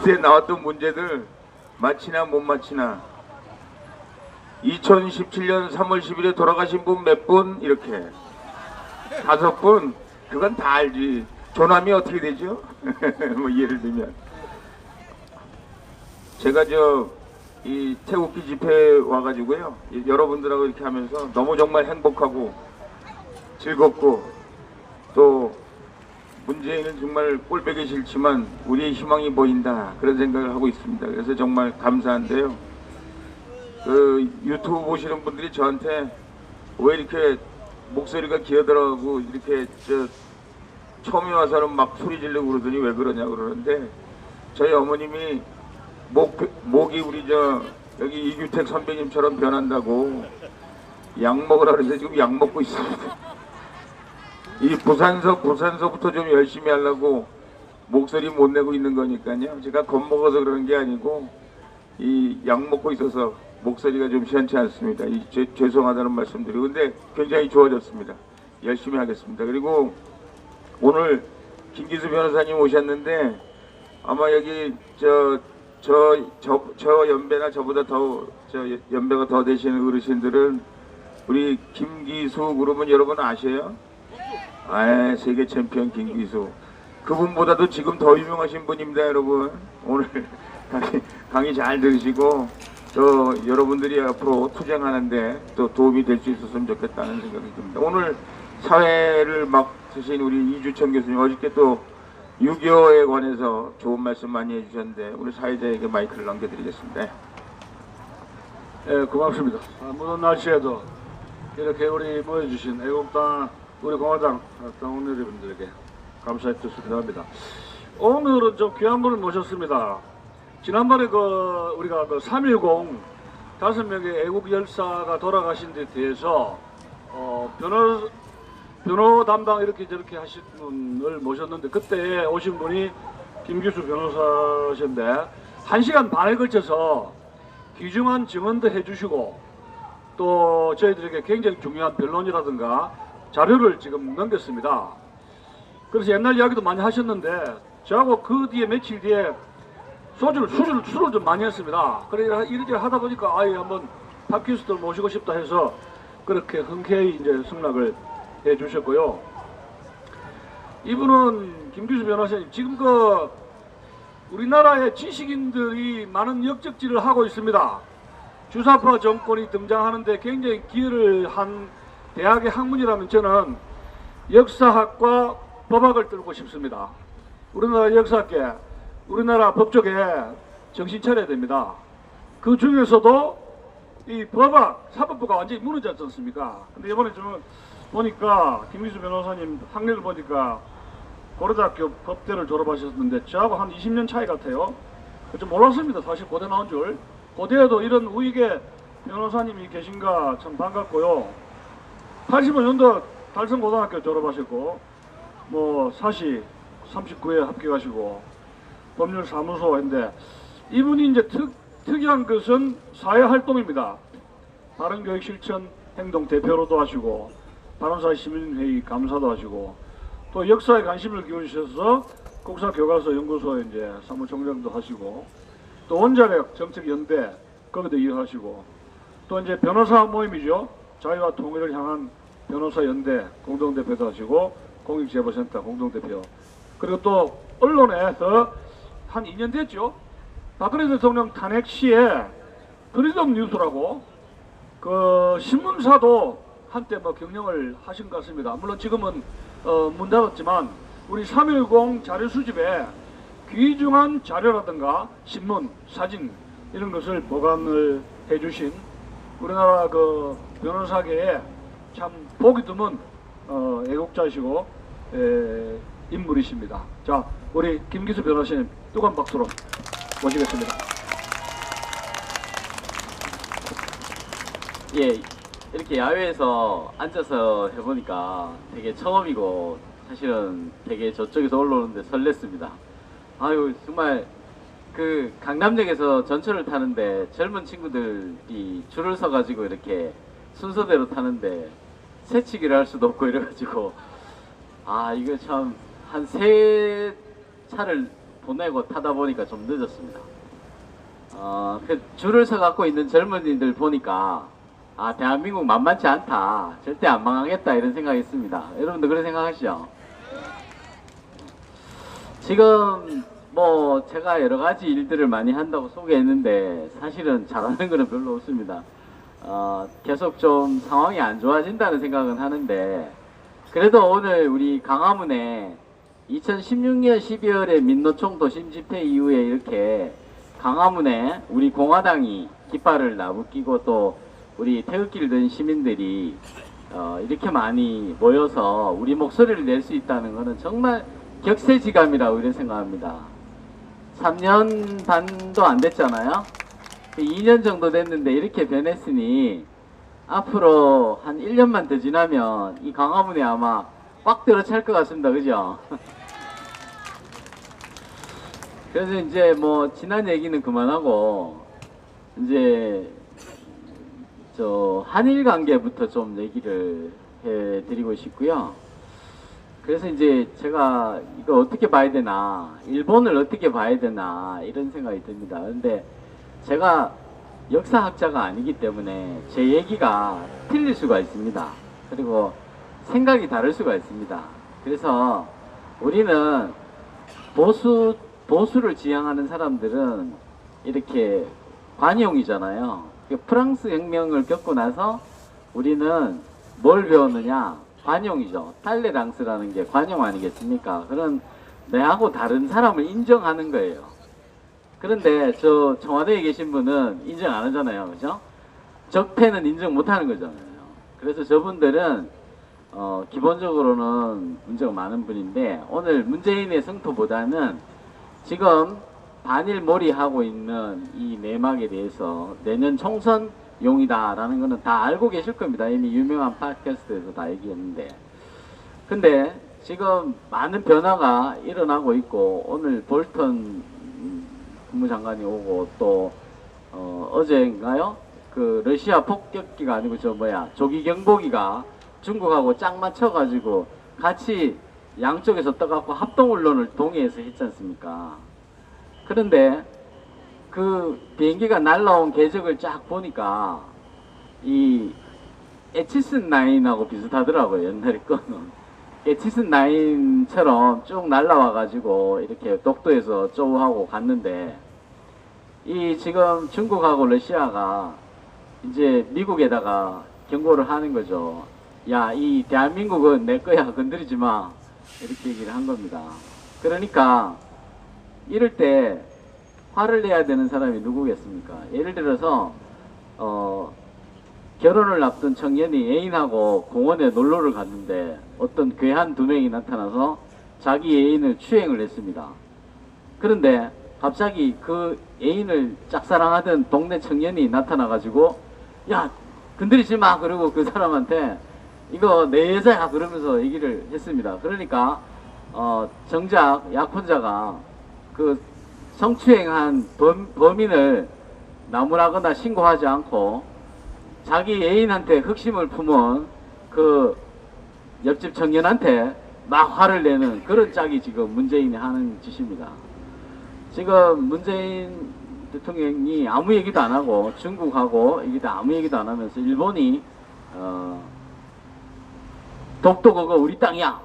그때 나왔던 문제들 맞히나 못 맞히나 2017년 3월 10일에 돌아가신 분 몇 분 이렇게 5분 그건 다 알지. 조남이 어떻게 되죠? 뭐 예를 들면 제가 이 태극기 집회에 와가지고요 여러분들하고 이렇게 하면서 너무 정말 행복하고 즐겁고 또 문재인은 정말 꼴보기 싫지만 우리의 희망이 보인다 그런 생각을 하고 있습니다. 그래서 정말 감사한데요. 그 유튜브 보시는 분들이 저한테 왜 이렇게 목소리가 기어들어가고 이렇게 처음에 와서는 막 소리 지르고 그러더니 왜 그러냐 그러는데 저희 어머님이 목이 우리 여기 이규택 선배님처럼 변한다고 약 먹으라 그래서 지금 약 먹고 있습니다. 이 부산서부터 좀 열심히 하려고 목소리 못 내고 있는 거니까요. 제가 겁먹어서 그러는 게 아니고 이 약 먹고 있어서 목소리가 좀 시원치 않습니다. 죄송하다는 말씀드리고 근데 굉장히 좋아졌습니다. 열심히 하겠습니다. 그리고 오늘 김기수 변호사님 오셨는데 아마 여기 저 연배나 저보다 더 연배가 더 되시는 어르신들은 우리 김기수 그러면 여러분 아셔요? 아, 세계 챔피언 김기수. 그분보다도 지금 더 유명하신 분입니다, 여러분. 오늘 강의 잘 들으시고 또 여러분들이 앞으로 투쟁하는데 또 도움이 될 수 있었으면 좋겠다는 생각이 듭니다. 오늘 사회를 맡으신 우리 이주천 교수님 어저께 또 6.25에 관해서 좋은 말씀 많이 해주셨는데 우리 사회자에게 마이크를 넘겨드리겠습니다. 예, 고맙습니다. 무더운 날씨에도 이렇게 우리 모여주신 애국당 우리 공화당 당원여러분들에게 감사의 뜻을 표합니다. 오늘은 좀 귀한 분을 모셨습니다. 지난번에 우리가 3.10 5명의 애국 열사가 돌아가신 데 대해서 변호 담당 이렇게 저렇게 하신 분을 모셨는데 그때 오신 분이 김기수 변호사신데 1시간 반에 걸쳐서 귀중한 증언도 해주시고 또 저희들에게 굉장히 중요한 변론이라든가 자료를 지금 넘겼습니다. 그래서 옛날 이야기도 많이 하셨는데 저하고 그 뒤에 며칠 뒤에 술을 좀 많이 했습니다. 그래 이렇게 하다 보니까 아예 한번 팟캐스트를 모시고 싶다 해서 그렇게 흔쾌히 이제 승낙을 해 주셨고요. 이분은 김기수 변호사님 지금 우리나라의 지식인들이 많은 역적질을 하고 있습니다. 주사파 정권이 등장하는데 굉장히 기여를 한 대학의 학문이라면 저는 역사학과 법학을 들고 싶습니다. 우리나라 역사학계, 우리나라 법조계 정신 차려야 됩니다. 그 중에서도 이 법학, 사법부가 완전히 무너졌지 않습니까? 근데 이번에 좀 보니까 김기수 변호사님 학력을 보니까 고려대학교 법대를 졸업하셨는데 저하고 한 20년 차이 같아요. 좀 몰랐습니다. 사실 고대 나온 줄. 고대에도 이런 우익의 변호사님이 계신가 참 반갑고요. 85년도 달성고등학교 졸업하셨고 사시 39회 합격하시고 법률사무소인데 이분이 이제 특이한 것은 사회활동입니다. 바른교육실천 행동 대표로도 하시고 바른사회 시민회의 감사도 하시고 또 역사에 관심을 기울이셔서 국사교과서 연구소 이제 사무총장도 하시고 또 원자력 정책연대 거기도 일하시고 또 이제 변호사 모임이죠. 자유와 통일을 향한 변호사연대 공동대표도 하시고 공익제보센터 공동대표 그리고 또 언론에서 한 2년 됐죠. 박근혜 대통령 탄핵 시에 프리덤 뉴스라고 그 신문사도 한때 경영을 하신 것 같습니다. 물론 지금은 문 닫았지만 우리 3.10 자료 수집에 귀중한 자료라든가 신문, 사진 이런 것을 보관을 해주신 우리나라 변호사계에 참 보기 드문 애국자시고 인물이십니다. 자, 우리 김기수 변호사님 뜨거운 박수로 모시겠습니다. 예, 이렇게 야외에서 앉아서 해보니까 되게 처음이고 사실은 되게 저쪽에서 올라오는데 설렜습니다. 아유 정말 강남역에서 전철을 타는데 젊은 친구들이 줄을 서가지고 이렇게 순서대로 타는데 새치기를 할 수도 없고 이래가지고 이거 참 한 세 차를 보내고 타다 보니까 좀 늦었습니다. 그 줄을 서 갖고 있는 젊은이들 보니까 아, 대한민국 만만치 않다, 절대 안 망하겠다 이런 생각이 있습니다. 여러분도 그런 생각하시죠? 지금 뭐 제가 여러 가지 일들을 많이 한다고 소개했는데 사실은 잘하는 거는 별로 없습니다. 계속 좀 상황이 안 좋아진다는 생각은 하는데, 그래도 오늘 우리 강화문에 2016년 12월에 민노총 도심 집회 이후에 이렇게 강화문에 우리 공화당이 깃발을 나부끼고 또 우리 태극기를 든 시민들이 이렇게 많이 모여서 우리 목소리를 낼 수 있다는 것은 정말 격세지감이라고 이렇게 생각합니다. 3년 반도 안 됐잖아요. 2년 정도 됐는데 이렇게 변했으니 앞으로 한 1년만 더 지나면 이 강화문에 아마 꽉 들어찰 것 같습니다. 그죠? 그래서 이제 뭐 지난 얘기는 그만하고 이제 저 한일 관계부터 좀 얘기를 해드리고 싶고요. 그래서 이제 제가 이거 어떻게 봐야 되나, 일본을 어떻게 봐야 되나 이런 생각이 듭니다. 근데 제가 역사학자가 아니기 때문에 제 얘기가 틀릴 수가 있습니다. 그리고 생각이 다를 수가 있습니다. 그래서 우리는 보수를 지향하는 사람들은 이렇게 관용이잖아요. 프랑스 혁명을 겪고 나서 우리는 뭘 배웠느냐? 관용이죠. 탈레랑스라는 게 관용 아니겠습니까? 그런 내하고 다른 사람을 인정하는 거예요. 그런데 저 청와대에 계신 분은 인정 안 하잖아요. 그죠? 적폐는 인정 못 하는 거잖아요. 그래서 저분들은 기본적으로는 문제가 많은 분인데, 오늘 문재인의 성토보다는 지금 반일몰이하고 있는 이 내막에 대해서 내년 총선용이다라는 거는 다 알고 계실 겁니다. 이미 유명한 팟캐스트에서 다 얘기했는데, 근데 지금 많은 변화가 일어나고 있고, 오늘 볼턴 국무장관이 오고 또 어제인가요? 그 러시아 폭격기가 아니고 조기 경보기가 중국하고 짝 맞춰가지고 같이 양쪽에서 떠갖고 합동훈련을 동해에서 했지 않습니까? 그런데 그 비행기가 날라온 궤적을 쫙 보니까 이 에치슨 9하고 비슷하더라고요. 옛날에 거는 에치슨 9처럼 쭉 날라와가지고 이렇게 독도에서 쪼우하고 갔는데, 이 지금 중국하고 러시아가 이제 미국에다가 경고를 하는 거죠. 야, 이 대한민국은 내 거야, 건드리지 마, 이렇게 얘기를 한 겁니다. 그러니까 이럴 때 화를 내야 되는 사람이 누구겠습니까? 예를 들어서 결혼을 앞둔 청년이 애인하고 공원에 놀러를 갔는데 어떤 괴한 두 명이 나타나서 자기 애인을 추행을 했습니다. 그런데 갑자기 그 애인을 짝사랑하던 동네 청년이 나타나가지고 야, 건드리지 마, 그러고 그 사람한테 이거 내 여자야 그러면서 얘기를 했습니다. 그러니까 정작 약혼자가 그 성추행한 범인을 나무라거나 신고하지 않고 자기 애인한테 흑심을 품은 그 옆집 청년한테 막 화를 내는 그런 짝이 지금 문재인이 하는 짓입니다. 지금 문재인 대통령이 아무 얘기도 안 하고 중국하고 아무 얘기도 안 하면서 일본이 독도 그거 우리 땅이야,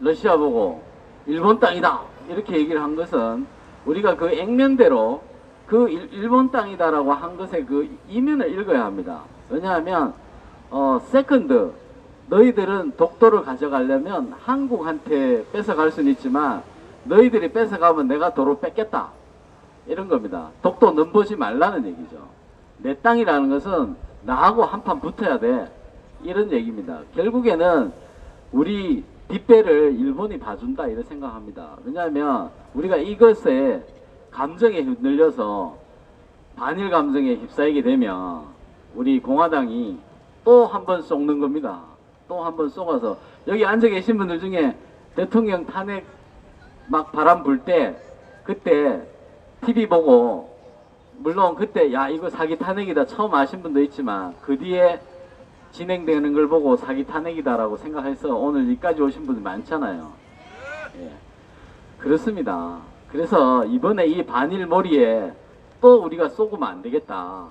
러시아 보고 일본 땅이다 이렇게 얘기를 한 것은 우리가 그 액면대로 그 일본 땅이다라고 한 것의 그 이면을 읽어야 합니다. 왜냐하면 세컨드, 너희들은 독도를 가져가려면 한국한테 뺏어갈 수는 있지만 너희들이 뺏어가면 내가 도로 뺏겠다, 이런 겁니다. 독도 넘보지 말라는 얘기죠. 내 땅이라는 것은 나하고 한판 붙어야 돼, 이런 얘기입니다. 결국에는 우리 뒷배를 일본이 봐준다 이렇게 생각합니다. 왜냐하면 우리가 이것에 감정에 흔들려서 반일 감정에 휩싸이게 되면 우리 공화당이 또 한 번 쏘는 겁니다. 또 한 번 쏘아서 여기 앉아 계신 분들 중에 대통령 탄핵 막 바람 불 때 그때 TV 보고, 물론 그때 야 이거 사기 탄핵이다 처음 아신 분도 있지만 그 뒤에 진행되는 걸 보고 사기 탄핵이다라고 생각해서 오늘 여기까지 오신 분들 많잖아요. 예. 그렇습니다. 그래서 이번에 이 반일머리에 또 우리가 쏘으면 안 되겠다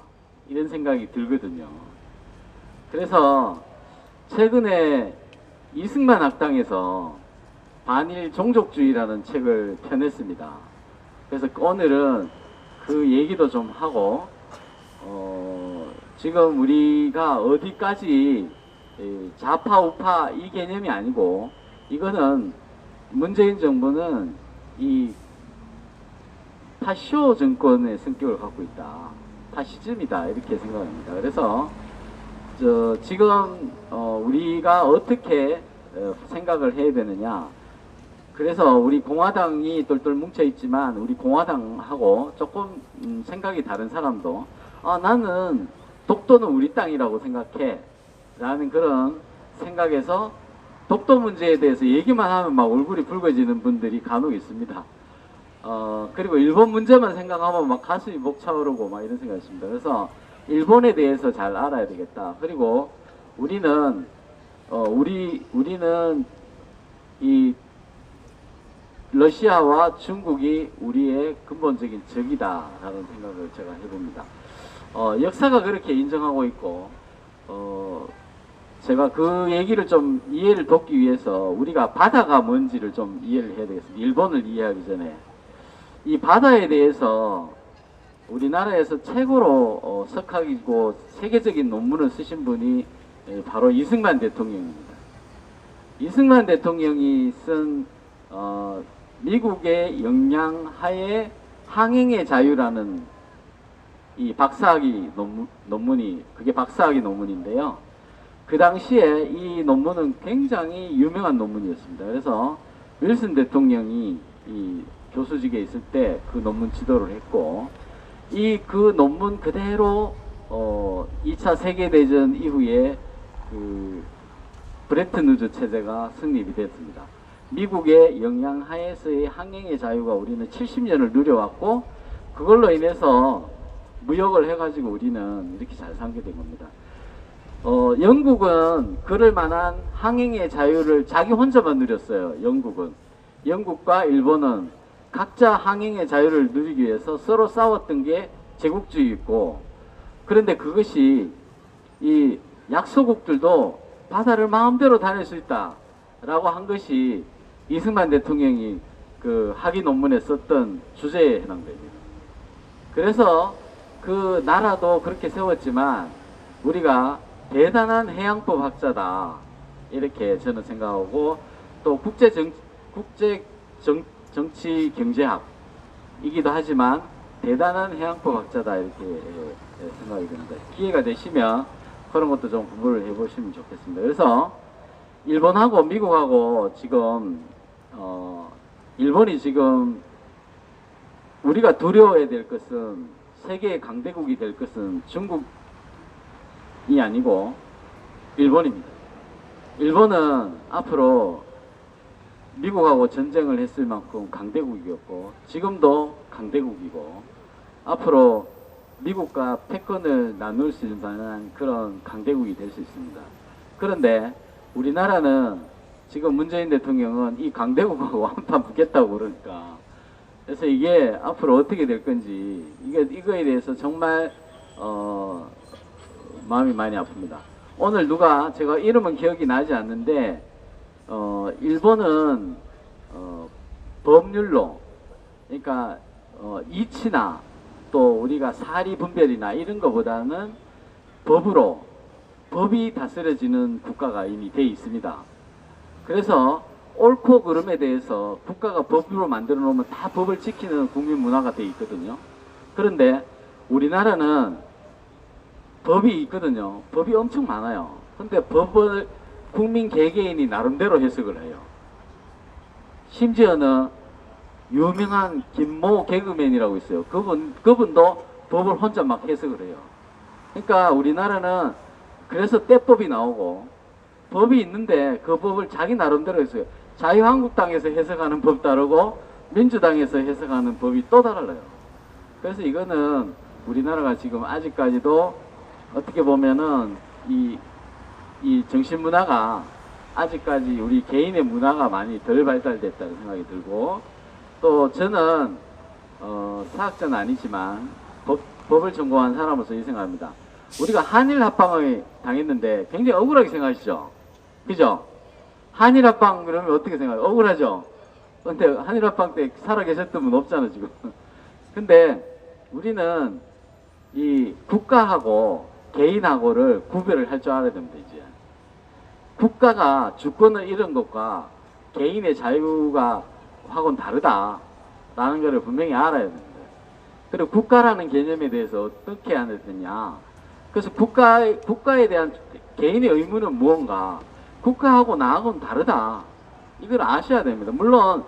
이런 생각이 들거든요. 그래서 최근에 이승만 학당에서 반일 종족주의라는 책을 펴냈습니다. 그래서 오늘은 그 얘기도 좀 하고 지금 우리가 어디까지 좌파 우파 이 개념이 아니고 이거는 문재인 정부는 이 파쇼 정권의 성격을 갖고 있다. 파시즘이다. 이렇게 생각합니다. 그래서 지금 우리가 어떻게 생각을 해야 되느냐. 그래서 우리 공화당이 똘똘 뭉쳐 있지만 우리 공화당하고 조금 생각이 다른 사람도 나는 독도는 우리 땅이라고 생각해 라는 그런 생각에서 독도 문제에 대해서 얘기만 하면 막 얼굴이 붉어지는 분들이 간혹 있습니다. 그리고 일본 문제만 생각하면 막 가슴이 벅차오르고 막 이런 생각이 있습니다. 그래서 일본에 대해서 잘 알아야 되겠다. 그리고 우리는 이 러시아와 중국이 우리의 근본적인 적이다라는 생각을 제가 해봅니다. 역사가 그렇게 인정하고 있고 제가 그 얘기를 좀 이해를 돕기 위해서 우리가 바다가 뭔지를 좀 이해를 해야 되겠습니다. 일본을 이해하기 전에 이 바다에 대해서 우리나라에서 최고로 석학이고 세계적인 논문을 쓰신 분이 바로 이승만 대통령입니다. 이승만 대통령이 쓴 미국의 영향 하에 항행의 자유라는 이 박사학위 논문이 그게 박사학위 논문인데요. 그 당시에 이 논문은 굉장히 유명한 논문이었습니다. 그래서 윌슨 대통령이 이 교수직에 있을 때 그 논문 지도를 했고 그 논문 그대로 2차 세계대전 이후에 그 브레튼 우즈 체제가 성립이 됐습니다. 미국의 영향 하에서의 항행의 자유가 우리는 70년을 누려왔고 그걸로 인해서 무역을 해가지고 우리는 이렇게 잘 살게 된 겁니다. 영국은 그럴 만한 항행의 자유를 자기 혼자만 누렸어요. 영국과 일본은 각자 항행의 자유를 누리기 위해서 서로 싸웠던 게 제국주의였고 그런데 그것이 이 약소국들도 바다를 마음대로 다닐 수 있다 라고 한 것이 이승만 대통령이 그 학위 논문에 썼던 주제에 해당됩니다. 그래서 그 나라도 그렇게 세웠지만 우리가 대단한 해양법 학자다 이렇게 저는 생각하고 또 정치 경제학이기도 하지만 대단한 해양법 학자다 이렇게 생각이 듭니다. 기회가 되시면 그런 것도 좀 공부를 해보시면 좋겠습니다. 그래서 일본하고 미국하고 지금 일본이 지금 우리가 두려워해야 될 것은 세계의 강대국이 될 것은 중국이 아니고 일본입니다. 일본은 앞으로 미국하고 전쟁을 했을 만큼 강대국이었고 지금도 강대국이고 앞으로 미국과 패권을 나눌 수 있는 만한 그런 강대국이 될 수 있습니다. 그런데 우리나라는 지금 문재인 대통령은 이 강대국하고 한판 붙겠다고 그러니까 그래서 이게 앞으로 어떻게 될 건지 이거에 대해서 정말 마음이 많이 아픕니다. 오늘 제가 이름은 기억이 나지 않는데 일본은 법률로 그러니까 이치나 또 우리가 사리 분별이나 이런 것보다는 법이 다스려지는 국가가 이미 돼 있습니다. 그래서 옳고 그름에 대해서 국가가 법으로 만들어 놓으면 다 법을 지키는 국민 문화가 돼 있거든요. 그런데 우리나라는 법이 있거든요. 법이 엄청 많아요. 근데 법을 국민 개개인이 나름대로 해석을 해요. 심지어는 유명한 김모 개그맨이라고 있어요. 그분도 법을 혼자 막 해석을 해요. 그러니까 우리나라는 그래서 떼법이 나오고 법이 있는데 그 법을 자기 나름대로 했어요. 자유한국당에서 해석하는 법 다르고 민주당에서 해석하는 법이 또 달라요. 그래서 이거는 우리나라가 지금 아직까지도 어떻게 보면은 이 정신문화가 아직까지 우리 개인의 문화가 많이 덜 발달됐다는 생각이 들고 또 저는 사학자는 아니지만 법을 전공한 사람으로서 이 생각합니다. 우리가 한일 합방을 당했는데 굉장히 억울하게 생각하시죠? 그죠? 한일 합방 그러면 어떻게 생각해요? 억울하죠? 근데 한일 합방 때 살아 계셨던 분 없잖아 지금. 근데 우리는 이 국가하고 개인하고를 구별을 할 줄 알아야 됩니다. 이제 국가가 주권을 잃은 것과 개인의 자유가 하고는 다르다라는 것을 분명히 알아야 됩니다. 그리고 국가라는 개념에 대해서 어떻게 해야 되느냐. 그래서 국가에 대한 개인의 의무는 무언가, 국가하고 나하고는 다르다. 이걸 아셔야 됩니다. 물론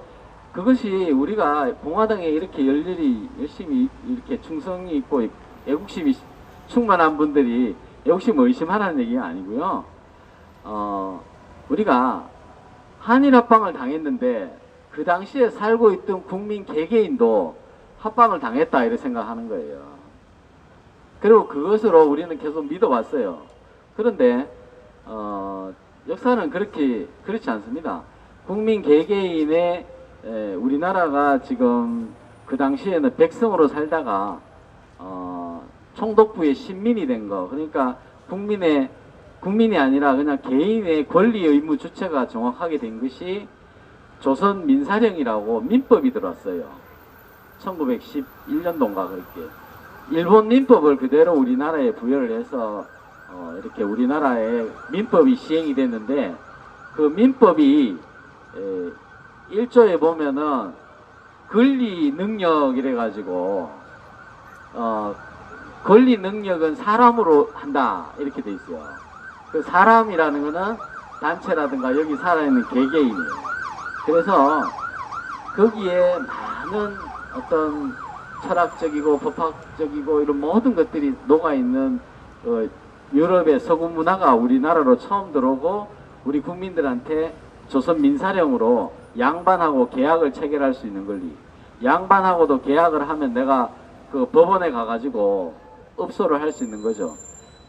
그것이 우리가 공화당에 이렇게 열심히 이렇게 충성이 있고 애국심이 충만한 분들이 애국심을 의심하라는 얘기가 아니고요. 우리가 한일 합방을 당했는데 그 당시에 살고 있던 국민 개개인도 합방을 당했다 이렇게 생각하는 거예요. 그리고 그것으로 우리는 계속 믿어왔어요. 그런데 역사는 그렇지 않습니다. 국민 개개인의 우리나라가 지금 그 당시에는 백성으로 살다가 총독부의 신민이 된 거, 그러니까 국민이 아니라 그냥 개인의 권리 의무 주체가 정확하게 된 것이 조선 민사령이라고 민법이 들어왔어요. 1911년도인가 그렇게. 일본 민법을 그대로 우리나라에 부여를 해서 이렇게 우리나라에 민법이 시행이 됐는데, 그 민법이 1조에 보면은 권리 능력 이래 가지고 권리 능력은 사람으로 한다 이렇게 돼 있어요. 그 사람이라는 거는 단체라든가 여기 살아있는 개개인이에요. 그래서 거기에 많은 어떤 철학적이고 법학적이고 이런 모든 것들이 녹아있는 유럽의 서구 문화가 우리나라로 처음 들어오고, 우리 국민들한테 조선 민사령으로 양반하고 계약을 체결할 수 있는 권리, 양반하고도 계약을 하면 내가 그 법원에 가가지고 업소를 할 수 있는 거죠.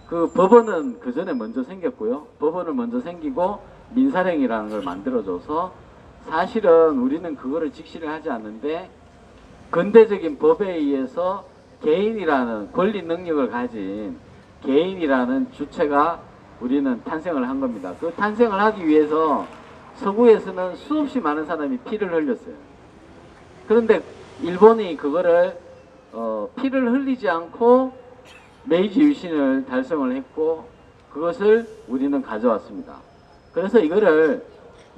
그 법원은 그 전에 먼저 생겼고요. 법원은 먼저 생기고 민사령이라는 걸 만들어줘서 사실은 우리는 그거를 직시를 하지 않는데, 근대적인 법에 의해서 개인이라는 권리 능력을 가진 개인이라는 주체가 우리는 탄생을 한 겁니다. 그 탄생을 하기 위해서 서구에서는 수없이 많은 사람이 피를 흘렸어요. 그런데 일본이 그거를 피를 흘리지 않고 메이지 유신을 달성을 했고, 그것을 우리는 가져왔습니다. 그래서 이거를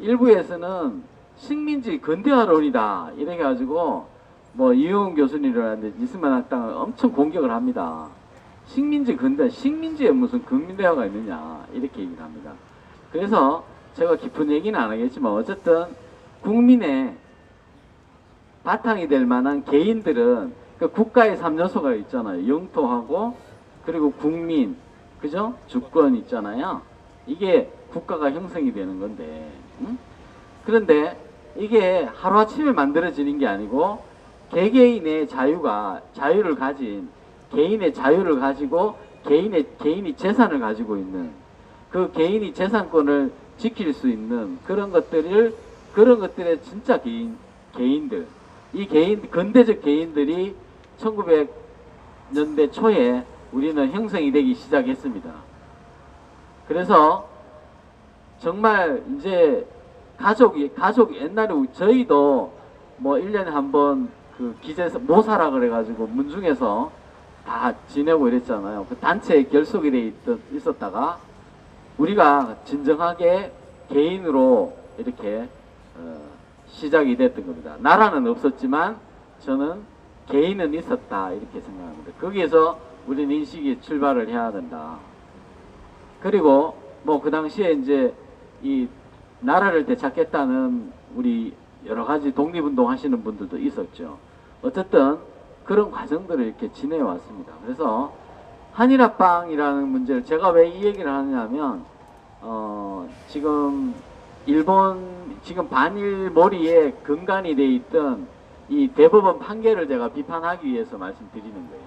일부에서는 식민지 근대화론이다 이래 가지고 뭐 이용훈 교수님이라든지 이승만 학당을 엄청 공격을 합니다. 식민지에 무슨 근대화가 있느냐 이렇게 얘기를 합니다. 그래서 제가 깊은 얘기는 안 하겠지만 어쨌든 국민의 바탕이 될 만한 개인들은 그 국가의 3요소가 있잖아요. 영토하고 그리고 국민, 그죠? 주권 있잖아요. 이게 국가가 형성이 되는 건데, 그런데 이게 하루아침에 만들어지는 게 아니고 개개인의 자유를 가진 개인의 자유를 가지고 개인이 재산을 가지고 있는, 그 개인이 재산권을 지킬 수 있는 그런 것들의 진짜 개인들, 이 근대적 개인들이 1900년대 초에 우리는 형성이 되기 시작했습니다. 그래서 정말 이제 가족 옛날에 저희도 뭐 1년에 한번 그 기재서 모사라 그래가지고 문중에서 다 지내고 이랬잖아요. 그 단체에 결속이 돼 있었다가 우리가 진정하게 개인으로 이렇게 시작이 됐던 겁니다. 나라는 없었지만 저는 개인은 있었다 이렇게 생각합니다. 거기에서 우리는 인식이 출발을 해야 된다. 그리고 뭐 그 당시에 이제 이 나라를 되찾겠다는 우리 여러 가지 독립운동 하시는 분들도 있었죠. 어쨌든 그런 과정들을 이렇게 지내왔습니다. 그래서 한일합방이라는 문제를 제가 왜 이 얘기를 하느냐면 지금 지금 반일몰이에 근간이 돼 있던 이 대법원 판결을 제가 비판하기 위해서 말씀드리는 거예요.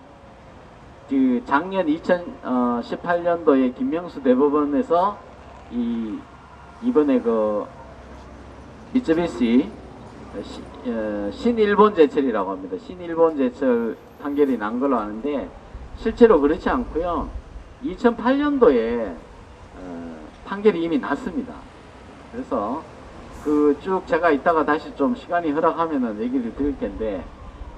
그 작년 2018년도에 김명수 대법원에서 이번에 그 미쯔비시 신일본 제철이라고 합니다. 신일본 제철 판결이 난 걸로 아는데 실제로 그렇지 않고요. 2008년도에 판결이 이미 났습니다. 그래서 그 쭉 제가 이따가 다시 좀 시간이 허락하면은 얘기를 드릴 텐데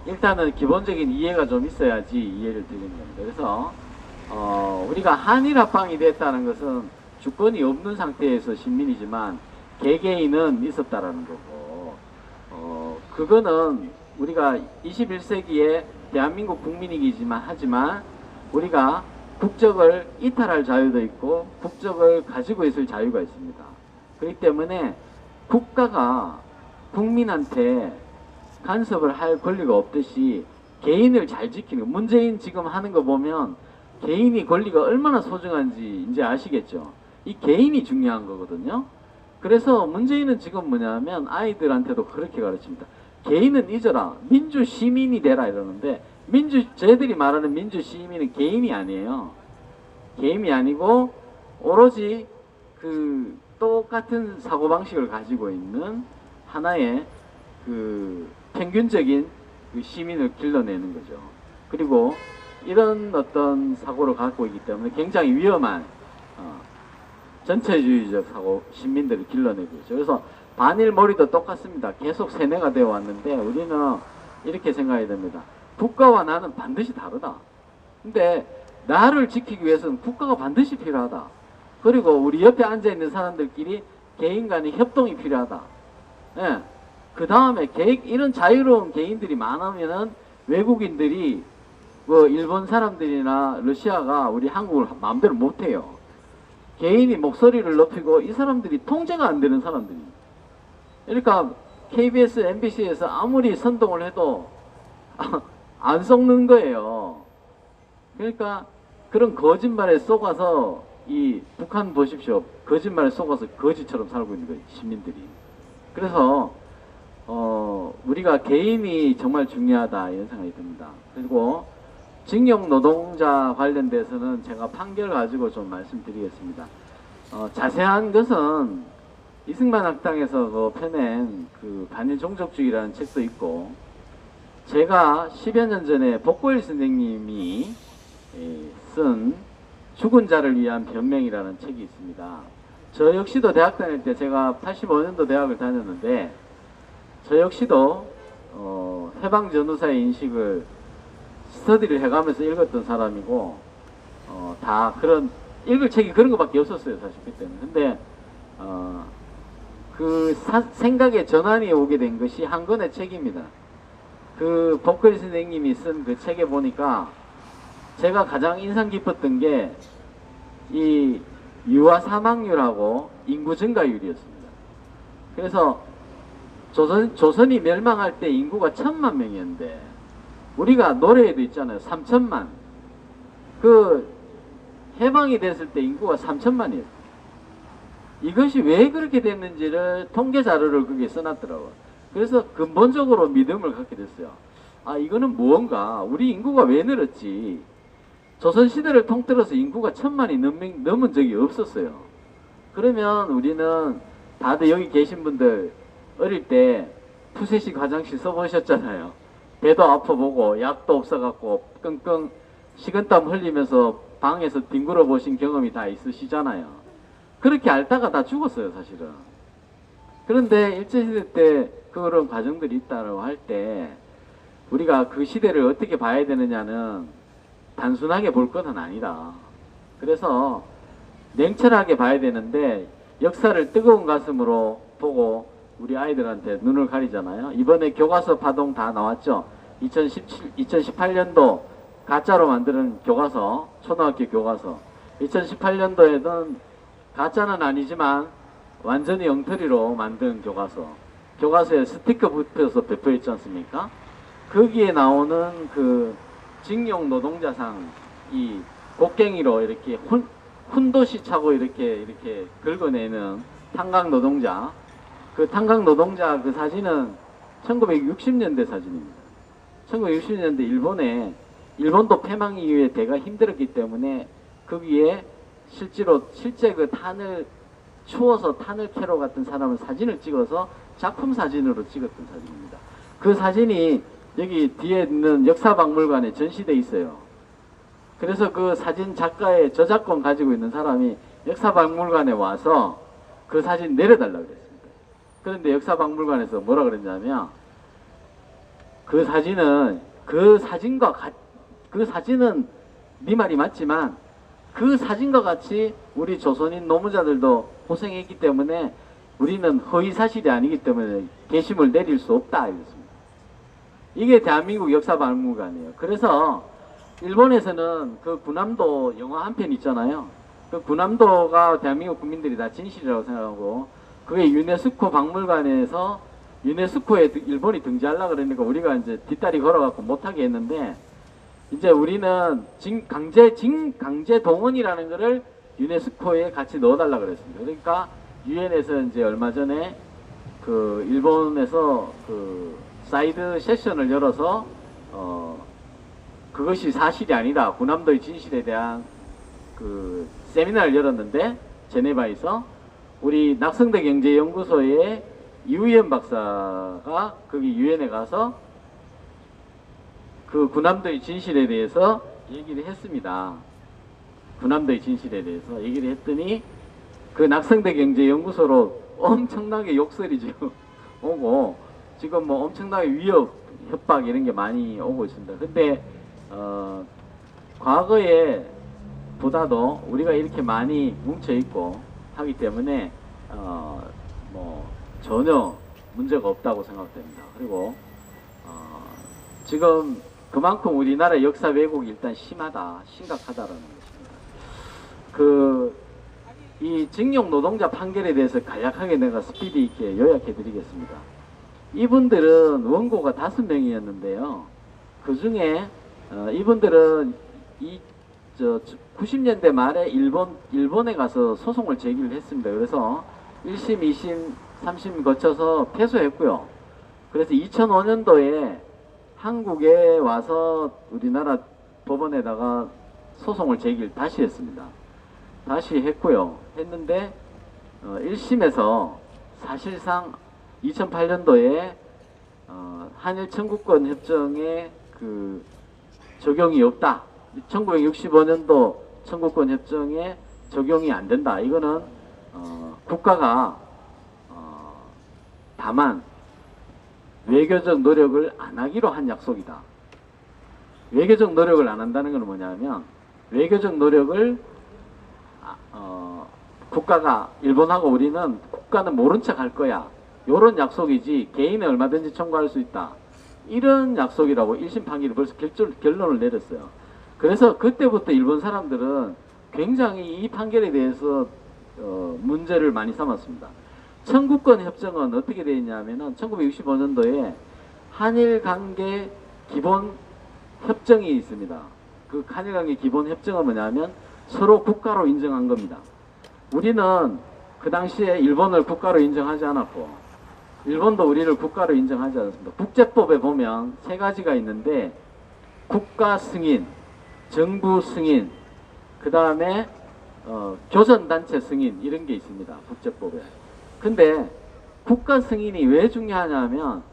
일단은 기본적인 이해가 좀 있어야지 이해를 드리는 겁니다. 그래서 우리가 한일 합방이 됐다는 것은 주권이 없는 상태에서 식민이지만 개개인은 있었다라는 거고 그거는 우리가 21세기에 대한민국 국민이기지만 하지만 우리가 국적을 이탈할 자유도 있고 국적을 가지고 있을 자유가 있습니다. 그렇기 때문에 국가가 국민한테 간섭을 할 권리가 없듯이 개인을 잘 지키는 문재인 지금 하는 거 보면 개인이 권리가 얼마나 소중한지 이제 아시겠죠. 이 개인이 중요한 거거든요. 그래서 문재인은 지금 뭐냐면 아이들한테도 그렇게 가르칩니다. 개인은 잊어라. 민주 시민이 되라 이러는데 쟤들이 말하는 민주 시민은 개인이 아니에요. 개인이 아니고 오로지 그 똑같은 사고방식을 가지고 있는 하나의 그 평균적인 그 시민을 길러내는 거죠. 그리고 이런 어떤 사고를 갖고 있기 때문에 굉장히 위험한 전체주의적 사고 시민들을 길러내고 있죠. 그래서 반일 머리도 똑같습니다. 계속 세뇌가 되어 왔는데 우리는 이렇게 생각해야 됩니다. 국가와 나는 반드시 다르다. 근데 나를 지키기 위해서는 국가가 반드시 필요하다. 그리고 우리 옆에 앉아있는 사람들끼리 개인 간의 협동이 필요하다. 예. 그 다음에 이런 자유로운 개인들이 많으면은 외국인들이 뭐 일본 사람들이나 러시아가 우리 한국을 마음대로 못해요. 개인이 목소리를 높이고 이 사람들이 통제가 안 되는 사람들이. 그러니까 KBS, MBC에서 아무리 선동을 해도 안 속는 거예요. 그러니까 그런 거짓말에 속아서 이 북한 보십시오. 거짓말에 속아서 거지처럼 살고 있는 거예요. 시민들이. 그래서 우리가 개인이 정말 중요하다 이런 생각이 듭니다. 그리고 징용 노동자 관련돼서는 제가 판결 가지고 좀 말씀드리겠습니다. 자세한 것은 이승만 학당에서 펴낸 그 반일 종족주의라는 책도 있고 제가 10여 년 전에 복고일 선생님이 쓴 죽은 자를 위한 변명이라는 책이 있습니다. 저 역시도 대학 다닐 때 제가 85년도 대학을 다녔는데 저 역시도 해방전후사의 인식을 스터디를 해가면서 읽었던 사람이고 다 그런 읽을 책이 그런 것밖에 없었어요 사실 그때는. 근데 그 생각의 전환이 오게 된 것이 한 권의 책입니다. 그 복거리 선생님이 쓴 그 책에 보니까 제가 가장 인상 깊었던 게 이 유아 사망률하고 인구 증가율이었습니다. 그래서 조선이 멸망할 때 인구가 1000만 명이었는데 우리가 노래에도 있잖아요. 3000만. 그 해방이 됐을 때 인구가 3000만이었어요. 이것이 왜 그렇게 됐는지를 통계 자료를 거기에 써놨더라고요. 그래서 근본적으로 믿음을 갖게 됐어요. 아, 이거는 무언가 우리 인구가 왜 늘었지? 조선시대를 통틀어서 인구가 1000만이 넘은 적이 없었어요. 그러면 우리는 다들 여기 계신 분들 어릴 때 푸세식 화장실 써보셨잖아요. 배도 아파보고 약도 없어갖고 끙끙 식은땀 흘리면서 방에서 뒹굴어 보신 경험이 다 있으시잖아요. 그렇게 앓다가 다 죽었어요 사실은. 그런데 일제시대 때 그런 과정들이 있다고 할 때 우리가 그 시대를 어떻게 봐야 되느냐는 단순하게 볼 것은 아니다. 그래서 냉철하게 봐야 되는데 역사를 뜨거운 가슴으로 보고 우리 아이들한테 눈을 가리잖아요. 이번에 교과서 파동 다 나왔죠. 2018년도 가짜로 만드는 교과서, 초등학교 교과서. 2018년도에는 가짜는 아니지만 완전히 엉터리로 만든 교과서. 교과서에 스티커 붙여서 배포했지 않습니까? 거기에 나오는 그 징용 노동자상 이 곡괭이로 이렇게 훈도시 차고 이렇게 긁어내는 탄광 노동자. 그 탄광 노동자 그 사진은 1960년대 사진입니다. 1960년대 일본도 패망 이후에 대가 힘들었기 때문에 거기에 실제 그 탄을 추워서 탄을 캐러 갔던 사람을 사진을 찍어서 작품 사진으로 찍었던 사진입니다. 그 사진이 여기 뒤에 있는 역사박물관에 전시돼 있어요. 그래서 그 사진 작가의 저작권 가지고 있는 사람이 역사박물관에 와서 그 사진 내려달라고 그랬습니다. 그런데 역사박물관에서 뭐라 그랬냐면 그 사진은 네 말이 맞지만 그 사진과 같이 우리 조선인 노무자들도 고생했기 때문에 우리는 허위사실이 아니기 때문에 게시물 내릴 수 없다 이랬습니다. 이게 대한민국 역사박물관이에요. 그래서 일본에서는 그 군함도 영화 한 편 있잖아요. 그 군함도가 대한민국 국민들이 다 진실이라고 생각하고 그게 유네스코 박물관에서 유네스코에 일본이 등재하려고 그러니까 우리가 이제 뒷다리 걸어갖고 못하게 했는데 이제 우리는 강제 동원이라는 거를 유네스코에 같이 넣어달라고 그랬습니다. 그러니까 유엔에서 이제 얼마 전에 그 일본에서 그 사이드 세션을 열어서 그것이 사실이 아니다. 군함도의 진실에 대한 그 세미나를 열었는데 제네바에서 우리 낙성대 경제연구소의 이우현 박사가 거기 유엔에 가서 그 군함도의 진실에 대해서 얘기를 했습니다. 군함도의 진실에 대해서 얘기를 했더니 그 낙성대 경제연구소로 엄청나게 욕설이 지금 오고 지금 뭐 엄청나게 위협, 협박 이런 게 많이 오고 있습니다. 근데 과거에 보다도 우리가 이렇게 많이 뭉쳐 있고 하기 때문에 뭐 전혀 문제가 없다고 생각됩니다. 그리고 지금 그만큼 우리나라 역사 왜곡이 일단 심각하다라는 것입니다. 이 징용 노동자 판결에 대해서 간략하게 내가 스피디 있게 요약해 드리겠습니다. 이분들은 원고가 5명이었는데요. 그 중에 이분들은 90년대 말에 일본에 가서 소송을 제기를 했습니다. 그래서 1심, 2심, 3심 거쳐서 패소했고요. 그래서 2005년도에 한국에 와서 우리나라 법원에다가 소송을 제기를 다시 했습니다. 다시 했고요. 했는데 1심에서 사실상 2008년도에 한일 청구권 협정에 그 적용이 없다. 1965년도 청구권 협정에 적용이 안 된다. 이거는 국가가 다만 외교적 노력을 안 하기로 한 약속이다. 외교적 노력을 안 한다는 건 뭐냐면 외교적 노력을 국가가 일본하고 우리는 국가는 모른 척 할 거야. 요런 약속이지 개인은 얼마든지 청구할 수 있다. 이런 약속이라고 1심 판결이 벌써 결론을 내렸어요. 그래서 그때부터 일본 사람들은 굉장히 이 판결에 대해서 문제를 많이 삼았습니다. 청구권 협정은 어떻게 되어 있냐면은 1965년도에 한일 관계 기본 협정이 있습니다. 그 한일 관계 기본 협정은 뭐냐면 서로 국가로 인정한 겁니다. 우리는 그 당시에 일본을 국가로 인정하지 않았고 일본도 우리를 국가로 인정하지 않았습니다. 국제법에 보면 3가지가 있는데 국가 승인, 정부 승인, 그 다음에 교전단체 승인 이런 게 있습니다. 국제법에. 근데 국가 승인이 왜 중요하냐면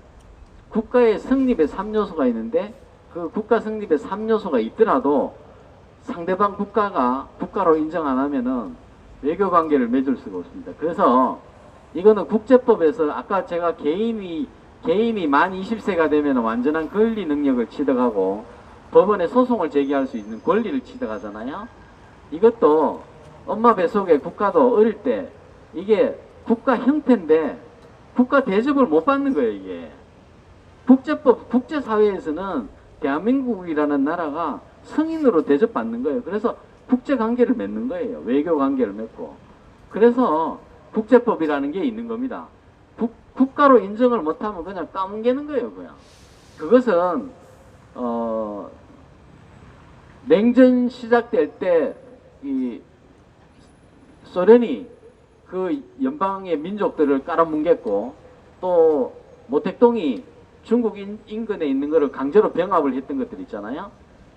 국가의 성립에 3요소가 있는데 그 국가 성립에 3요소가 있더라도 상대방 국가가 국가로 인정 안 하면은 외교 관계를 맺을 수가 없습니다. 그래서 이거는 국제법에서 아까 제가 개인이 만 20세가 되면 완전한 권리 능력을 취득하고 법원에 소송을 제기할 수 있는 권리를 취득하잖아요. 이것도 엄마 뱃속에 국가도 어릴 때 이게 국가 형태인데 국가 대접을 못 받는 거예요. 이게 국제법 국제사회에서는 대한민국이라는 나라가 성인으로 대접받는 거예요. 그래서 국제관계를 맺는 거예요. 외교관계를 맺고. 그래서 국제법이라는 게 있는 겁니다. 국가로 인정을 못하면 그냥 까뭉개는 거예요. 그냥. 그것은 냉전 시작될 때 이 소련이 그 연방의 민족들을 깔아뭉갰고 또 모택동이 중국 인근에 있는 거를 강제로 병합을 했던 것들 있잖아요.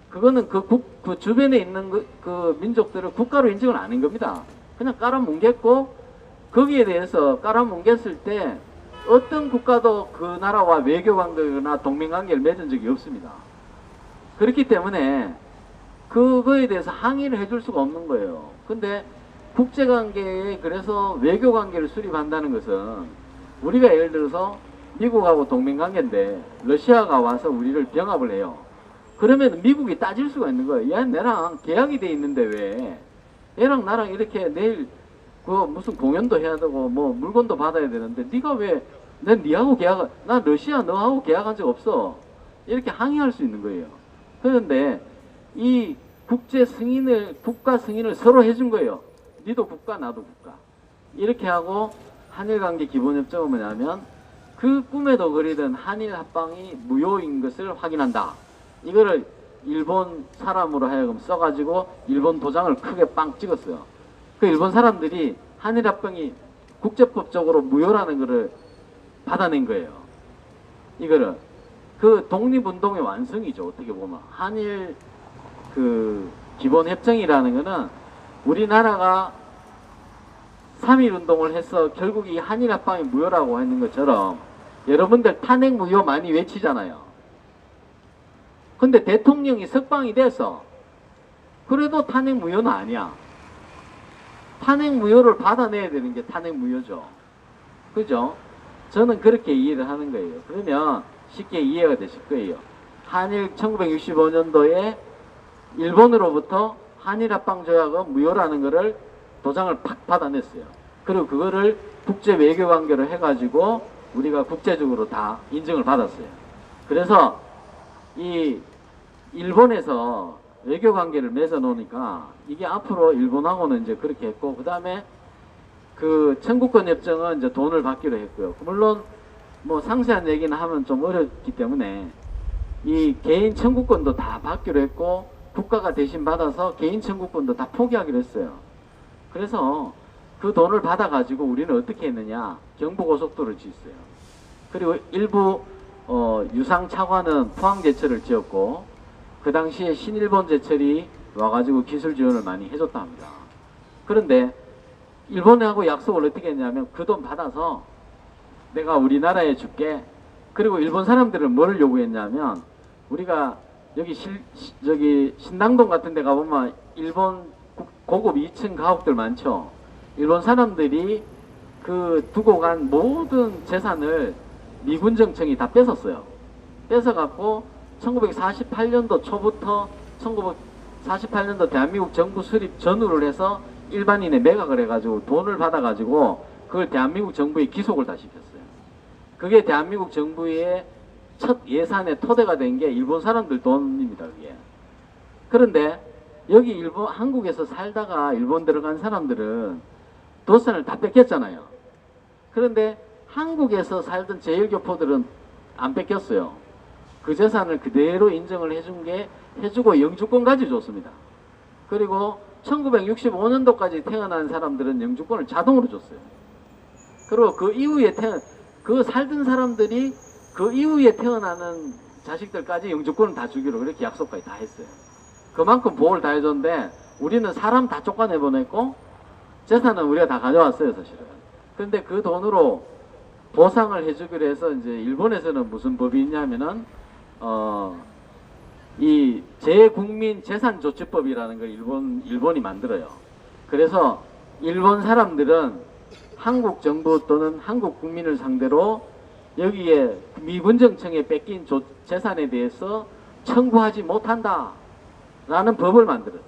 그거는 그 주변에 있는 그 민족들을 국가로 인정을 안 한 겁니다. 그냥 깔아뭉갰고 거기에 대해서 깔아뭉갰을 때 어떤 국가도 그 나라와 외교관계나 동맹관계를 맺은 적이 없습니다. 그렇기 때문에 그거에 대해서 항의를 해줄 수가 없는 거예요. 근데 국제관계에 그래서 외교관계를 수립한다는 것은 우리가 예를 들어서 미국하고 동맹관계인데 러시아가 와서 우리를 병합을 해요. 그러면 미국이 따질 수가 있는 거예요. 야, 내랑 계약이 돼 있는데 왜 얘랑 나랑 이렇게 내일 그 무슨 공연도 해야 되고 뭐 물건도 받아야 되는데 네가 왜 난 니하고 계약, 난 러시아 너하고 계약한 적 없어. 이렇게 항의할 수 있는 거예요. 그런데 이 국제 승인을, 국가 승인을 서로 해준 거예요. 니도 국가, 나도 국가. 이렇게 하고 한일관계 기본협정은 뭐냐면 그 꿈에도 그리던 한일 합방이 무효인 것을 확인한다. 이거를 일본 사람으로 하여금 써가지고 일본 도장을 크게 빵 찍었어요. 그 일본 사람들이 한일 합방이 국제법적으로 무효라는 거를 받아낸 거예요. 이거를 그 독립운동의 완성이죠. 어떻게 보면 한일 그 기본협정이라는 거는 우리나라가 3.1운동을 해서 결국 이 한일 합방이 무효라고 하는 것처럼 여러분들 탄핵 무효 많이 외치잖아요. 근데 대통령이 석방이 돼서 그래도 탄핵 무효는 아니야. 탄핵 무효를 받아내야 되는 게 탄핵 무효죠. 그죠? 저는 그렇게 이해를 하는 거예요. 그러면 쉽게 이해가 되실 거예요. 한일 1965년도에 일본으로부터 한일 합방 조약은 무효라는 거를 도장을 팍 받아냈어요. 그리고 그거를 국제 외교 관계로 해가지고 우리가 국제적으로 다 인정을 받았어요. 그래서 이 일본에서 외교 관계를 맺어 놓으니까 이게 앞으로 일본하고는 이제 그렇게 했고, 그 다음에 그 청구권 협정은 이제 돈을 받기로 했고요. 물론 뭐 상세한 얘기는 하면 좀 어렵기 때문에 이 개인 청구권도 다 받기로 했고 국가가 대신 받아서 개인 청구권도 다 포기하기로 했어요. 그래서 그 돈을 받아가지고 우리는 어떻게 했느냐, 경부고속도로를 지었어요. 그리고 일부 유상차관은 포항제철을 지었고, 그 당시에 신일본제철이 와가지고 기술 지원을 많이 해줬다 합니다. 그런데 일본하고 약속을 어떻게 했냐면 그 돈 받아서 내가 우리나라에 줄게. 그리고 일본 사람들은 뭐를 요구했냐면, 우리가 여기 저기 신당동 같은 데 가보면 일본 고급 2층 가옥들 많죠. 일본 사람들이 그 두고 간 모든 재산을 미군 정청이 다 뺏었어요. 뺏어갖고 1948년도 초부터 1948년도 대한민국 정부 수립 전후를 해서 일반인에 매각을 해가지고 돈을 받아가지고 그걸 대한민국 정부에 기속을 다 시켰어요. 그게 대한민국 정부의 첫 예산의 토대가 된 게 일본 사람들 돈입니다. 그게. 그런데 여기 한국에서 살다가 일본 들어간 사람들은 도산을 다 뺏겼잖아요. 그런데 한국에서 살던 제일교포들은 안 뺏겼어요. 그 재산을 그대로 인정을 해주고 영주권까지 줬습니다. 그리고 1965년도까지 태어난 사람들은 영주권을 자동으로 줬어요. 그리고 그 이후에 그 살던 사람들이 그 이후에 태어나는 자식들까지 영주권을 다 주기로 그렇게 약속까지 다 했어요. 그만큼 보호를 다 해줬는데 우리는 사람 다 쫓아내보냈고 재산은 우리가 다 가져왔어요, 사실은. 그런데 그 돈으로 보상을 해주기로 해서 이제 일본에서는 무슨 법이 있냐면은 이 재국민 재산조치법이라는 걸 일본이 만들어요. 그래서 일본 사람들은 한국 정부 또는 한국 국민을 상대로 여기에 미군정청에 뺏긴 재산에 대해서 청구하지 못한다 라는 법을 만들었어요.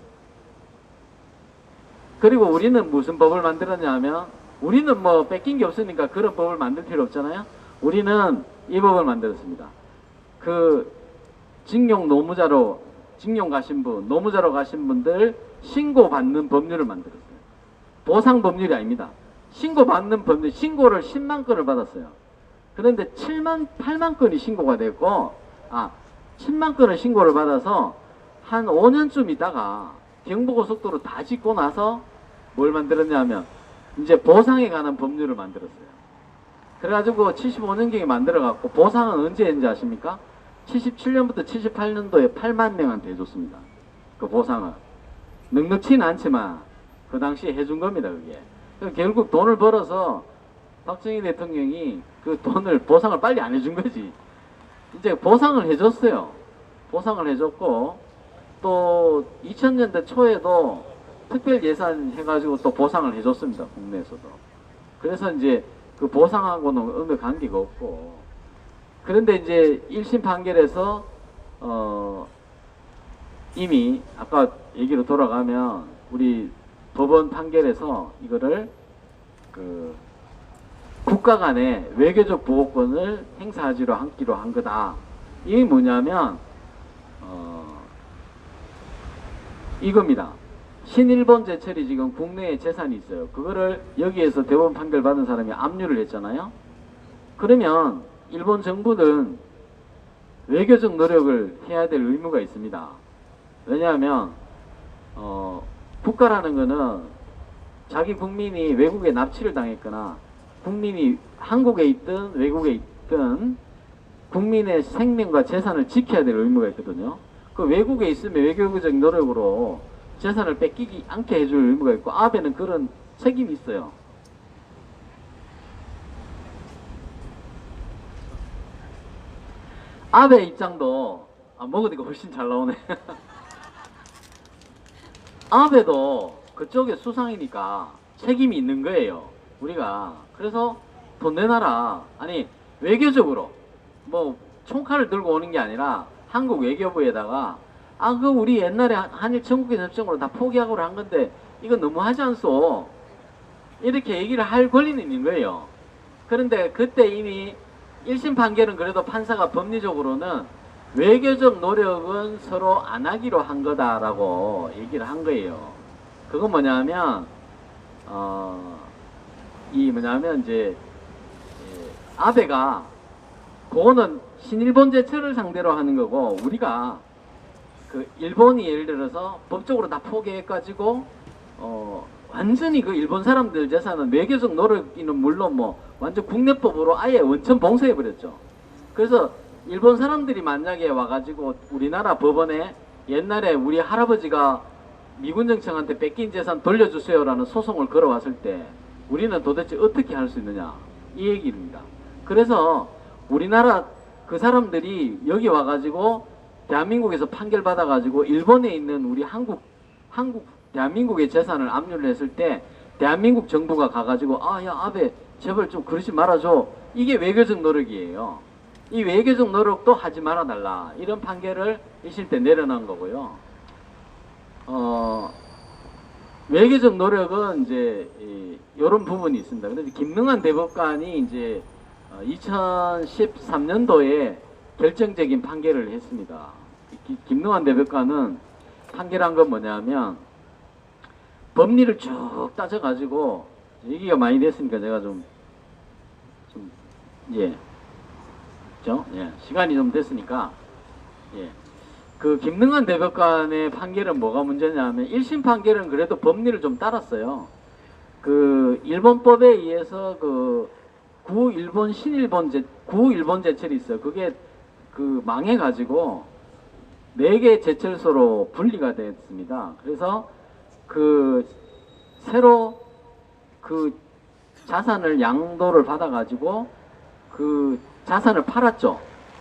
그리고 우리는 무슨 법을 만들었냐 하면, 우리는 뭐 뺏긴 게 없으니까 그런 법을 만들 필요 없잖아요. 우리는 이 법을 만들었습니다. 그 징용 가신 노무자로 가신 분들 신고받는 법률을 만들었어요. 보상 법률이 아닙니다. 신고받는 법률, 신고를 10만 건을 받았어요. 그런데 8만 건이 신고가 됐고, 10만 건을 신고를 받아서 한 5년쯤 있다가 경부고속도로 다 짓고 나서 뭘 만들었냐면 이제 보상에 관한 법률을 만들었어요. 그래가지고 75년경에 만들어갖고, 보상은 언제 했는지 아십니까? 77년부터 78년도에 8만 명한테 해줬습니다. 그 보상을. 넉넉치는 않지만 그 당시에 해준 겁니다, 그게. 결국 돈을 벌어서 박정희 대통령이 그 돈을 보상을 빨리 안 해준 거지. 이제 보상을 해줬어요. 보상을 해줬고 또 2000년대 초에도 특별 예산 해가지고 또 보상을 해줬습니다. 국내에서도. 그래서 이제 그 보상하고는 어느 관계가 없고, 그런데 이제 1심 판결에서 이미 아까 얘기로 돌아가면 우리 법원 판결에서 이거를 그 국가 간의 외교적 보호권을 행사하기로 한 거다. 이게 뭐냐면 이겁니다. 신일본 제철이 지금 국내에 재산이 있어요. 그거를 여기에서 대법원 판결 받은 사람이 압류를 했잖아요. 그러면 일본 정부는 외교적 노력을 해야 될 의무가 있습니다. 왜냐하면 국가라는 거는 자기 국민이 외국에 납치를 당했거나 국민이 한국에 있든 외국에 있든 국민의 생명과 재산을 지켜야 될 의무가 있거든요. 그 외국에 있으면 외교적 노력으로 재산을 뺏기지 않게 해줄 의무가 있고, 아베는 그런 책임이 있어요. 아베 입장도 먹으니까 훨씬 잘 나오네. 아베도 그쪽에 수상이니까 책임이 있는 거예요. 우리가 그래서 돈 내놔라. 아니 외교적으로 뭐 총칼을 들고 오는 게 아니라 한국 외교부에다가 그 우리 옛날에 한일 청구권 협정으로 다 포기하고 한 건데 이거 너무하지 않소? 이렇게 얘기를 할 권리는 있는 거예요. 그런데 그때 이미 1심 판결은 그래도 판사가 법리적으로는 외교적 노력은 서로 안 하기로 한 거다라고 얘기를 한 거예요. 그건 뭐냐면 이제 아베가 그거는 신일본 제철을 상대로 하는 거고, 우리가 그 일본이 예를 들어서 법적으로 다 포기해가지고 완전히 그 일본 사람들 재산은 외교적 노력이는 물론 뭐 완전 국내법으로 아예 원천 봉쇄해 버렸죠. 그래서 일본 사람들이 만약에 와가지고 우리나라 법원에 옛날에 우리 할아버지가 미군 정청한테 뺏긴 재산 돌려주세요라는 소송을 걸어왔을 때 우리는 도대체 어떻게 할 수 있느냐, 이 얘기입니다. 그래서 우리나라 그 사람들이 여기 와가지고 대한민국에서 판결 받아가지고 일본에 있는 우리 한국 대한민국의 재산을 압류를 했을 때 대한민국 정부가 가가지고 야 아베 제발 좀 그러지 말아줘, 이게 외교적 노력이에요. 이 외교적 노력도 하지 말아달라, 이런 판결을 1심 때 내려놓은 거고요. 외교적 노력은 이제 이런 부분이 있습니다. 그래서 김능한 대법관이 이제 2013년도에 결정적인 판결을 했습니다. 김능한 대법관은 판결한 건 뭐냐면 법리를 쭉 따져가지고, 얘기가 많이 됐으니까 제가 시간이 좀 됐으니까 그 김능한 대법관의 판결은 뭐가 문제냐면 1심 판결은 그래도 법리를 좀 따랐어요. 그 일본법에 의해서 그 구일본 제철이 있어요. 그게 그 망해가지고 4개 제철소로 분리가 됐습니다. 그래서 그 새로 그 자산을 양도를 받아가지고 그 자산을 팔았죠.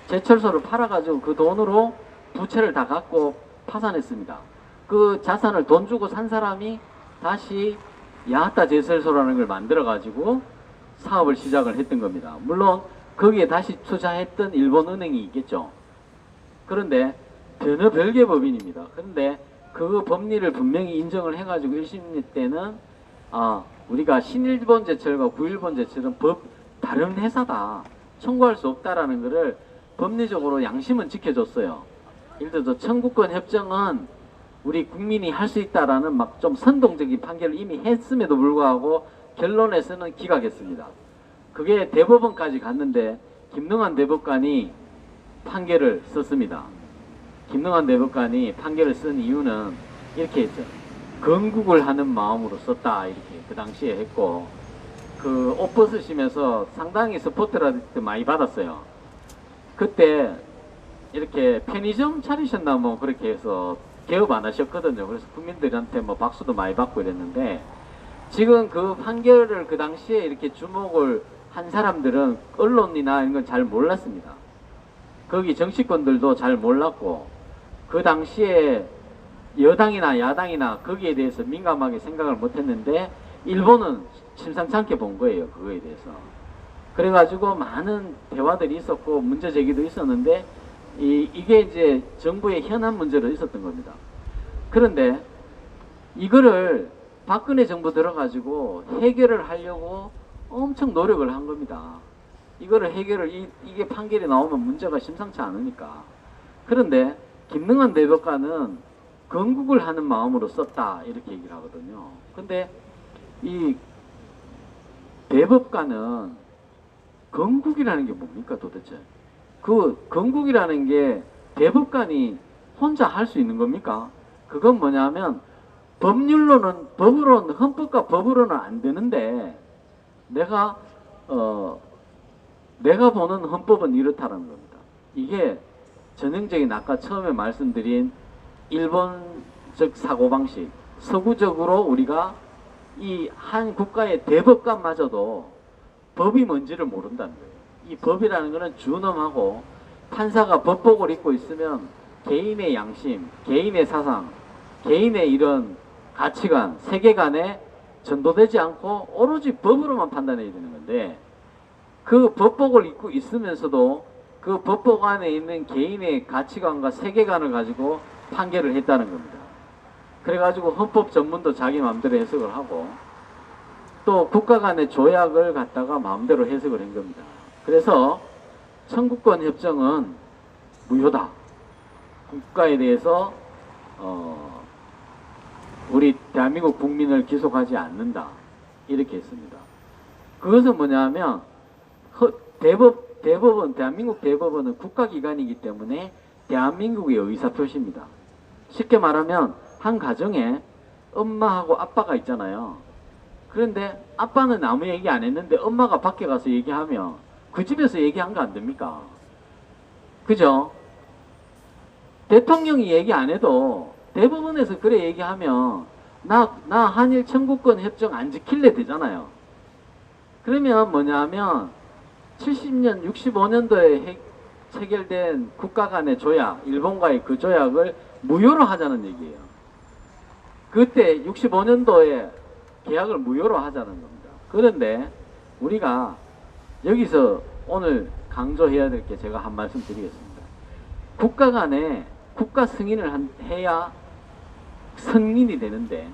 제철소를 팔아가지고 그 돈으로 부채를 다 갚고 파산했습니다. 그 자산을 돈 주고 산 사람이 다시 야하타 제철소라는 걸 만들어가지고 사업을 시작을 했던 겁니다. 물론 거기에 다시 투자했던 일본 은행이 있겠죠. 그런데 전혀 별개 법인입니다. 그런데 그 법리를 분명히 인정을 해가지고 1심 때는 우리가 신일본 제철과 구일본 제철은 다른 회사다, 청구할 수 없다라는 것을 법리적으로 양심은 지켜줬어요. 예를 들어서 청구권 협정은 우리 국민이 할 수 있다라는 막 좀 선동적인 판결을 이미 했음에도 불구하고 결론에서는 기각했습니다. 그게 대법원까지 갔는데 김능한 대법관이 판결을 썼습니다. 김능한 대법관이 판결을 쓴 이유는 이렇게 했죠. 건국을 하는 마음으로 썼다, 이렇게 그 당시에 했고, 그 옷 벗으시면서 상당히 스포트라이트 많이 받았어요. 그때 이렇게 편의점 차리셨나 뭐 그렇게 해서 개업 안 하셨거든요. 그래서 국민들한테 뭐 박수도 많이 받고 이랬는데, 지금 그 판결을 그 당시에 이렇게 주목을 한 사람들은 언론이나 이런 건 잘 몰랐습니다. 거기 정치권들도 잘 몰랐고 그 당시에 여당이나 야당이나 거기에 대해서 민감하게 생각을 못했는데 일본은 심상치 않게 본 거예요. 그거에 대해서. 그래가지고 많은 대화들이 있었고 문제 제기도 있었는데 이게 이제 정부의 현안 문제로 있었던 겁니다. 그런데 이거를 박근혜 정부 들어가지고 해결을 하려고 엄청 노력을 한 겁니다. 이거를 이게 판결이 나오면 문제가 심상치 않으니까. 그런데 김능한 대법관은 건국을 하는 마음으로 썼다 이렇게 얘기를 하거든요. 근데 이 대법관은 건국이라는 게 뭡니까 도대체? 그 건국이라는 게 대법관이 혼자 할 수 있는 겁니까? 그건 뭐냐면 법으로는 헌법과 법으로는 안 되는데 내가 보는 헌법은 이렇다라는 겁니다. 이게 전형적인 아까 처음에 말씀드린 일본적 사고방식, 서구적으로 우리가 이 한 국가의 대법관마저도 법이 뭔지를 모른다는 거예요. 이 법이라는 것은 준엄하고 판사가 법복을 입고 있으면 개인의 양심, 개인의 사상, 개인의 이런 가치관, 세계관에 전도되지 않고 오로지 법으로만 판단해야 되는 건데 그 법복을 입고 있으면서도 그 법복 안에 있는 개인의 가치관과 세계관을 가지고 판결을 했다는 겁니다. 그래가지고 헌법 전문도 자기 마음대로 해석을 하고 또 국가 간의 조약을 갖다가 마음대로 해석을 한 겁니다. 그래서 청구권 협정은 무효다. 국가에 대해서 우리 대한민국 국민을 기속하지 않는다. 이렇게 했습니다. 그것은 뭐냐면 대한민국 대법원은 국가기관이기 때문에 대한민국의 의사표시입니다. 쉽게 말하면 한 가정에 엄마하고 아빠가 있잖아요. 그런데 아빠는 아무 얘기 안 했는데 엄마가 밖에 가서 얘기하면 그 집에서 얘기한 거 안 됩니까? 그죠? 대통령이 얘기 안 해도 대법원에서 그래 얘기하면 나 한일 청구권 협정 안 지킬래 되잖아요. 그러면 뭐냐면 70년, 65년도에 체결된 국가 간의 조약, 일본과의 그 조약을 무효로 하자는 얘기예요. 그때 65년도에 계약을 무효로 하자는 겁니다. 그런데 우리가 여기서 오늘 강조해야 될 게 제가 한 말씀 드리겠습니다. 국가 간에 국가 승인을 해야 승인이 되는데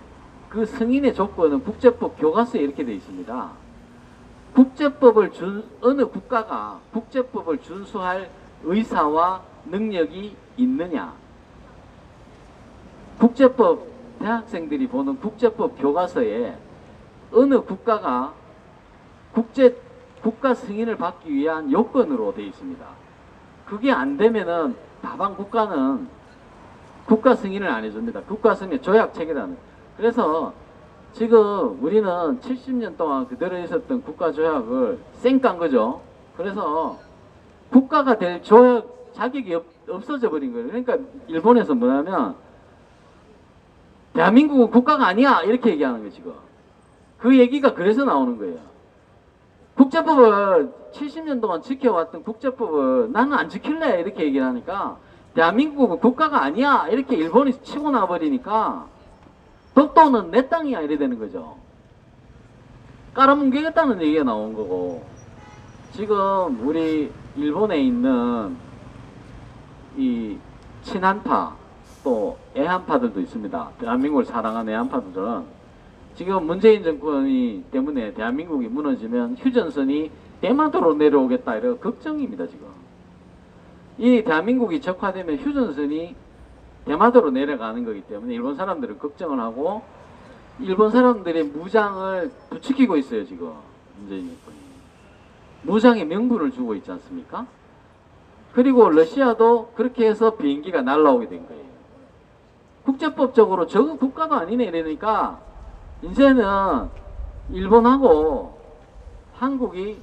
그 승인의 조건은 국제법 교과서에 이렇게 되어 있습니다. 어느 국가가 국제법을 준수할 의사와 능력이 있느냐. 국제법 대학생들이 보는 국제법 교과서에 어느 국가가 국가 승인을 받기 위한 요건으로 되어 있습니다. 그게 안 되면은 다방 국가는 국가 승인을 안 해줍니다. 국가 승인 조약 체계라는. 그래서 지금 우리는 70년 동안 그대로 있었던 국가 조약을 쌩깐 거죠. 그래서 국가가 될 조약 자격이 없어져 버린 거예요. 그러니까 일본에서 뭐냐면 대한민국은 국가가 아니야 이렇게 얘기하는 거예요. 지금 그 얘기가 그래서 나오는 거예요. 국제법을 70년 동안 지켜왔던 국제법을 나는 안 지킬래 이렇게 얘기를 하니까 대한민국은 국가가 아니야 이렇게 일본이 치고 나버리니까 독도는 내 땅이야 이래 되는 거죠. 깔아뭉개겠다는 얘기가 나온 거고 지금 우리 일본에 있는 이 친한파 또 애한파들도 있습니다. 대한민국을 사랑하는 애한파들은 지금 문재인 정권이 때문에 대한민국이 무너지면 휴전선이 대마도로 내려오겠다 이런 걱정입니다. 지금 이 대한민국이 적화되면 휴전선이 대마도로 내려가는 거기 때문에 일본 사람들은 걱정을 하고 일본 사람들의 무장을 부추기고 있어요. 지금 문재인 정권이 무장의 명분을 주고 있지 않습니까? 그리고 러시아도 그렇게 해서 비행기가 날라오게 된 거예요. 국제법적으로 저거 국가도 아니네 이러니까 이제는 일본하고 한국이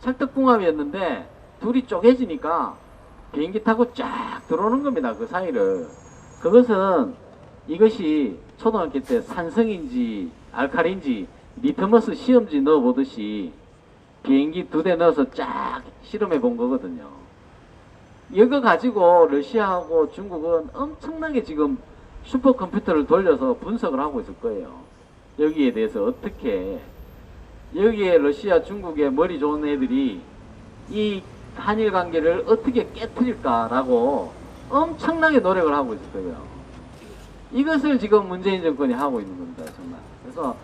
찰떡궁합이었는데 둘이 쪼개지니까 비행기 타고 쫙 들어오는 겁니다. 그 사이를. 그것은 이것이 초등학교 때 산성인지 알칼리인지 리트머스 시험지 넣어보듯이 비행기 2대 넣어서 쫙 실험해 본 거거든요. 이거 가지고 러시아하고 중국은 엄청나게 지금 슈퍼컴퓨터를 돌려서 분석을 하고 있을 거예요. 여기에 대해서 어떻게, 여기에 러시아, 중국의 머리 좋은 애들이 이 한일 관계를 어떻게 깨트릴까라고 엄청나게 노력을 하고 있을 거예요. 이것을 지금 문재인 정권이 하고 있는 겁니다, 정말. 그래서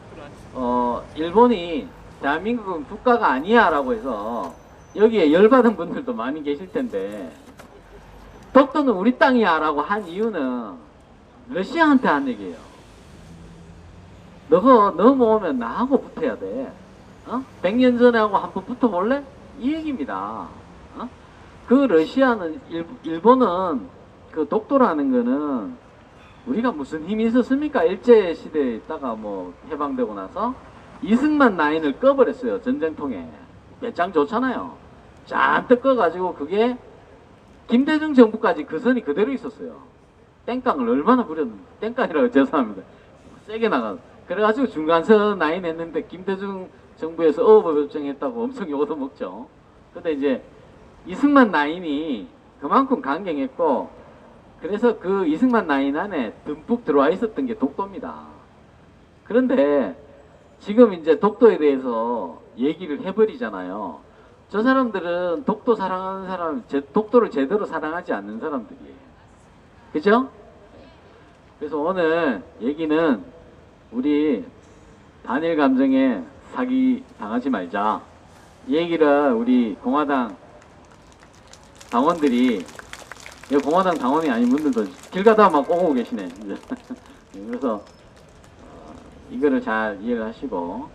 일본이 대한민국은 국가가 아니야 라고 해서 여기에 열받은 분들도 많이 계실 텐데, 독도는 우리 땅이야 라고 한 이유는 러시아한테 한 얘기예요. 너가 넘어오면 나하고 붙어야 돼. 100년 전에 하고 한번 붙어볼래? 이 얘기입니다. 그 러시아는, 일본은 그 독도라는 거는 우리가 무슨 힘이 있었습니까? 일제시대에 있다가 뭐 해방되고 나서 이승만 라인을 꺼버렸어요. 전쟁통에. 배짱 좋잖아요. 잔뜩 꺼가지고 그게 김대중 정부까지 그 선이 그대로 있었어요. 땡깡을 얼마나 부렸는데, 땡깡이라고 죄송합니다. 세게 나가. 그래가지고 중간선 라인 했는데 김대중 정부에서 어법 결정했다고 엄청 욕도 먹죠. 근데 이제 이승만 라인이 그만큼 강경했고, 그래서 그 이승만 라인 안에 듬뿍 들어와 있었던 게 독도입니다. 그런데 지금 이제 독도에 대해서 얘기를 해버리잖아요. 저 사람들은 독도 사랑하는 사람, 독도를 제대로 사랑하지 않는 사람들이에요. 그죠? 그래서 오늘 얘기는 우리 단일 감정에 사기 당하지 말자. 이 얘기를 우리 공화당 당원들이, 공화당 당원이 아닌 분들도 길 가다가 막 오고 계시네. 그래서 이거를 잘 이해를 하시고,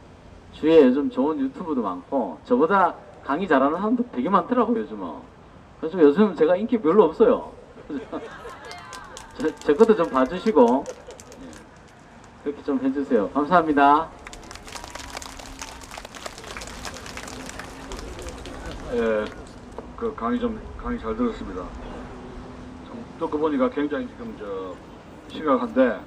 주위에 요즘 좋은 유튜브도 많고 저보다 강의 잘하는 사람도 되게 많더라고요, 요즘은. 그래서 요즘 제가 인기 별로 없어요. 제 것도 좀 봐주시고 그렇게 좀 해주세요. 감사합니다. 예, 그 강의 잘 들었습니다. 좀 듣고 보니까 굉장히 지금 심각한데